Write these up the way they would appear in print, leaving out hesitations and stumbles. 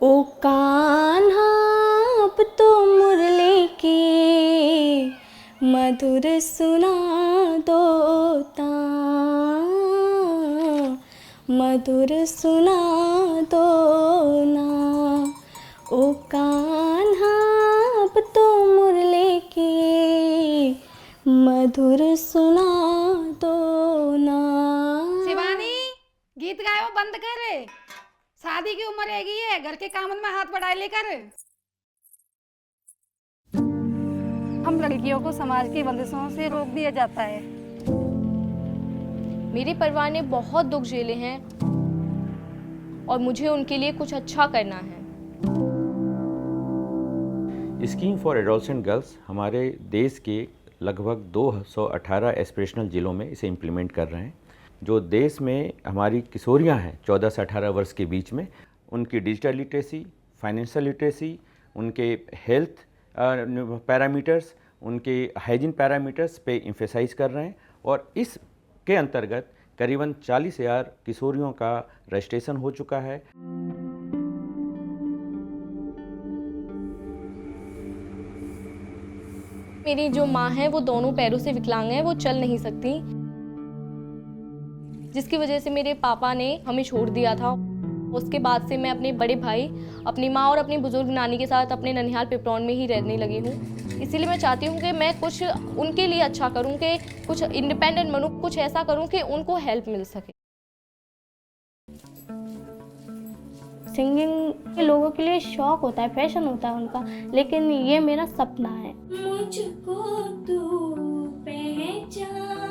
ओ कान्हा अब तो मुरली की मधुर सुना दो तान, मधुर सुना दो ना। ओ कान्हा अब तो मुरली की मधुर सुना दो ना। शिवानी, गीत गाए वो बंद कर। शादी की उम्र है गई है, घर के काम में हाथ बढ़ा लेकर। हम लड़कियों को समाज की बंदिशों से रोक दिया जाता है। मेरे परिवार ने बहुत दुख झेले हैं और मुझे उनके लिए कुछ अच्छा करना है। स्कीम फॉर एडोलसेंट गर्ल्स हमारे देश के लगभग 218 एस्पिरेशनल जिलों में इसे इम्प्लीमेंट कर रहे हैं। जो देश में हमारी किशोरियां हैं 14 से 18 वर्ष के बीच में, उनकी डिजिटल लिटरेसी, फाइनेंशियल लिटरेसी, उनके हेल्थ पैरामीटर्स, उनके हाइजीन पैरामीटर्स पे एम्फेसाइज कर रहे हैं। और इसके अंतर्गत करीबन 40,000 किशोरियों का रजिस्ट्रेशन हो चुका है। मेरी जो माँ है वो दोनों पैरों से विकलांग है, वो चल नहीं सकती, जिसकी वजह से मेरे पापा ने हमें छोड़ दिया था। उसके बाद से मैं अपने बड़े भाई, अपनी माँ और अपनी बुजुर्ग नानी के साथ अपने ननिहाल पिपरौन में ही रहने लगी हूँ। इसीलिए मैं चाहती हूँ कि मैं कुछ उनके लिए अच्छा करूँ, कि कुछ इंडिपेंडेंट बनूँ, कुछ ऐसा करूँ कि उनको हेल्प मिल सके। सिंगिंग के लोगों के लिए शौक होता है, पैशन होता है उनका, लेकिन ये मेरा सपना है। मुझको तू पहचान।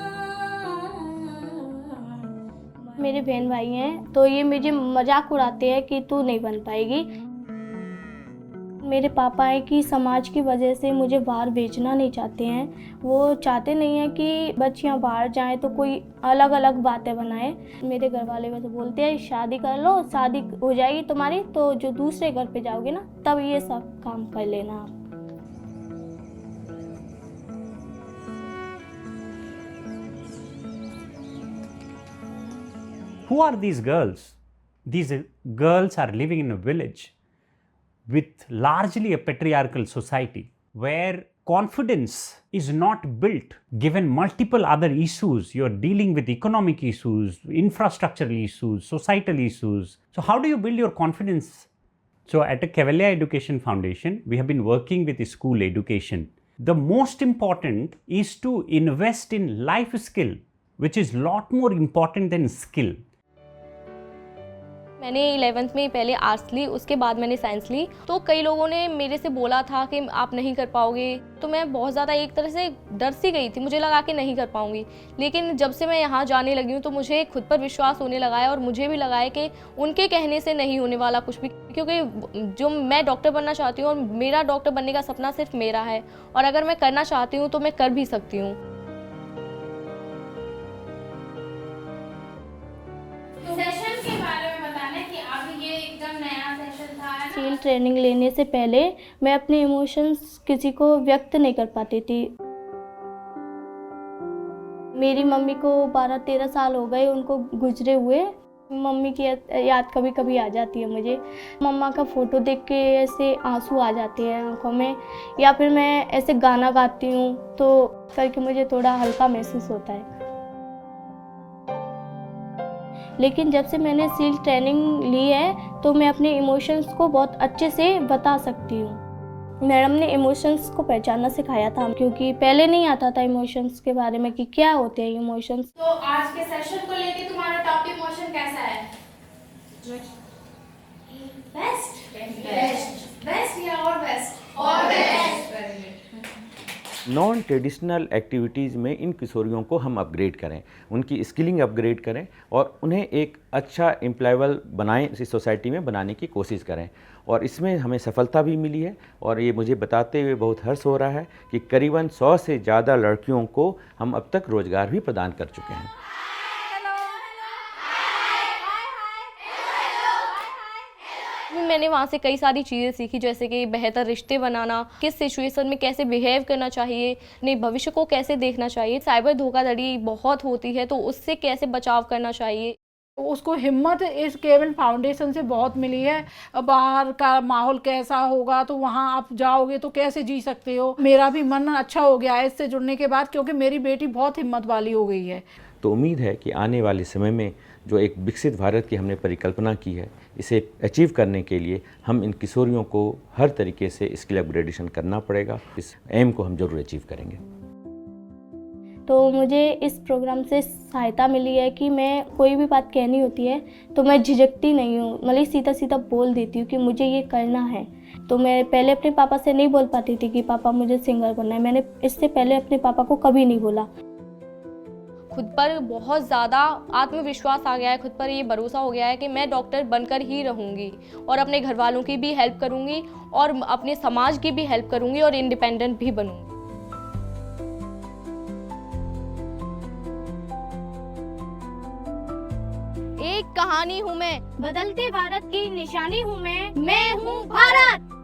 मेरे बहन भाई हैं तो ये मुझे मजाक उड़ाते हैं कि तू नहीं बन पाएगी। मेरे पापा है कि समाज की वजह से मुझे बाहर भेजना नहीं चाहते हैं। वो चाहते नहीं हैं कि बच्चियां बाहर जाएं तो कोई अलग अलग बातें बनाए। मेरे घर वाले वैसे बोलते हैं शादी कर लो, शादी हो जाएगी तुम्हारी तो जो दूसरे घर पे जाओगे ना तब ये सब काम कर लेना आप। Who are these girls? These girls are living in a village with largely a patriarchal society where confidence is not built given multiple other issues. You're dealing with economic issues, infrastructural issues, societal issues. So how do you build your confidence? So at the Cavalier Education Foundation, we have been working with school education. The most important is to invest in life skill, which is lot more important than skill. मैंने 11th में पहले arts ली, उसके बाद मैंने science ली। तो कई लोगों ने मेरे से बोला था कि आप नहीं कर पाओगे, तो मैं बहुत ज़्यादा एक तरह से डर सी गई थी, मुझे लगा कि नहीं कर पाऊंगी। लेकिन जब से मैं यहाँ जाने लगी हूँ तो मुझे खुद पर विश्वास होने लगा है और मुझे भी लगा है कि उनके कहने से नहीं होने वाला कुछ भी, क्योंकि जो मैं डॉक्टर बनना चाहती हूँ और मेरा डॉक्टर बनने का सपना सिर्फ मेरा है, और अगर मैं करना चाहती हूँ तो मैं कर भी सकती हूँ। फील ट्रेनिंग लेने से पहले मैं अपने इमोशंस किसी को व्यक्त नहीं कर पाती थी। मेरी मम्मी को 12-13 साल हो गए उनको गुजरे हुए। मम्मी की याद कभी कभी आ जाती है मुझे। मम्मा का फ़ोटो देख के ऐसे आंसू आ जाते हैं आंखों में, या फिर मैं ऐसे गाना गाती हूँ तो करके मुझे थोड़ा हल्का महसूस होता है। लेकिन जब से मैंने सील ट्रेनिंग ली है तो मैं अपने इमोशंस को बहुत अच्छे से बता सकती हूँ। मैडम ने इमोशंस को पहचानना सिखाया था, क्योंकि पहले नहीं आता था इमोशंस के बारे में कि क्या होते हैं इमोशंस। तो आज के सेशन को लेके तुम्हारा टॉप इमोशन कैसा है? बेस्ट बेस्ट बेस्ट या और बेस्ट? और बेस्ट। नॉन ट्रेडिशनल एक्टिविटीज़ में इन किशोरियों को हम अपग्रेड करें, उनकी स्किलिंग अपग्रेड करें और उन्हें एक अच्छा एम्प्लॉयबल बनाएं, इस सोसाइटी में बनाने की कोशिश करें। और इसमें हमें सफलता भी मिली है और ये मुझे बताते हुए बहुत हर्ष हो रहा है कि करीबन 100 से ज़्यादा लड़कियों को हम अब तक रोज़गार भी प्रदान कर चुके हैं। मैंने वहाँ से कई सारी चीज़ें सीखी, जैसे कि बेहतर रिश्ते बनाना, किस सिचुएशन में कैसे बिहेव करना चाहिए, अपने भविष्य को कैसे देखना चाहिए, साइबर धोखाधड़ी बहुत होती है तो उससे कैसे बचाव करना चाहिए। उसको हिम्मत इस केवन फाउंडेशन से बहुत मिली है। बाहर का माहौल कैसा होगा तो वहाँ आप जाओगे तो कैसे जी सकते हो। मेरा भी मन अच्छा हो गया है इससे जुड़ने के बाद, क्योंकि मेरी बेटी बहुत हिम्मत वाली हो गई है। तो उम्मीद है कि आने वाले समय में जो एक विकसित भारत की हमने परिकल्पना की है, इसे अचीव करने के लिए हम इन किशोरियों को हर तरीके से स्किल अपग्रेडेशन करना पड़ेगा। इस एम को हम जरूर अचीव करेंगे। तो मुझे इस प्रोग्राम से सहायता मिली है कि मैं कोई भी बात कहनी होती है तो मैं झिझकती नहीं हूँ, मतलब सीधा सीधा बोल देती हूँ कि मुझे ये करना है। तो मैं पहले अपने पापा से नहीं बोल पाती थी कि पापा मुझे सिंगर बनना है। मैंने इससे पहले अपने पापा को कभी नहीं बोला। खुद पर बहुत ज़्यादा आत्मविश्वास आ गया है, खुद पर ये भरोसा हो गया है कि मैं डॉक्टर बनकर ही रहूँगी और अपने घर वालों की भी हेल्प करूँगी और अपने समाज की भी हेल्प करूँगी और इंडिपेंडेंट भी बनूँगी। एक कहानी हूँ मैं, बदलते भारत की निशानी हूँ मैं हूँ भारत।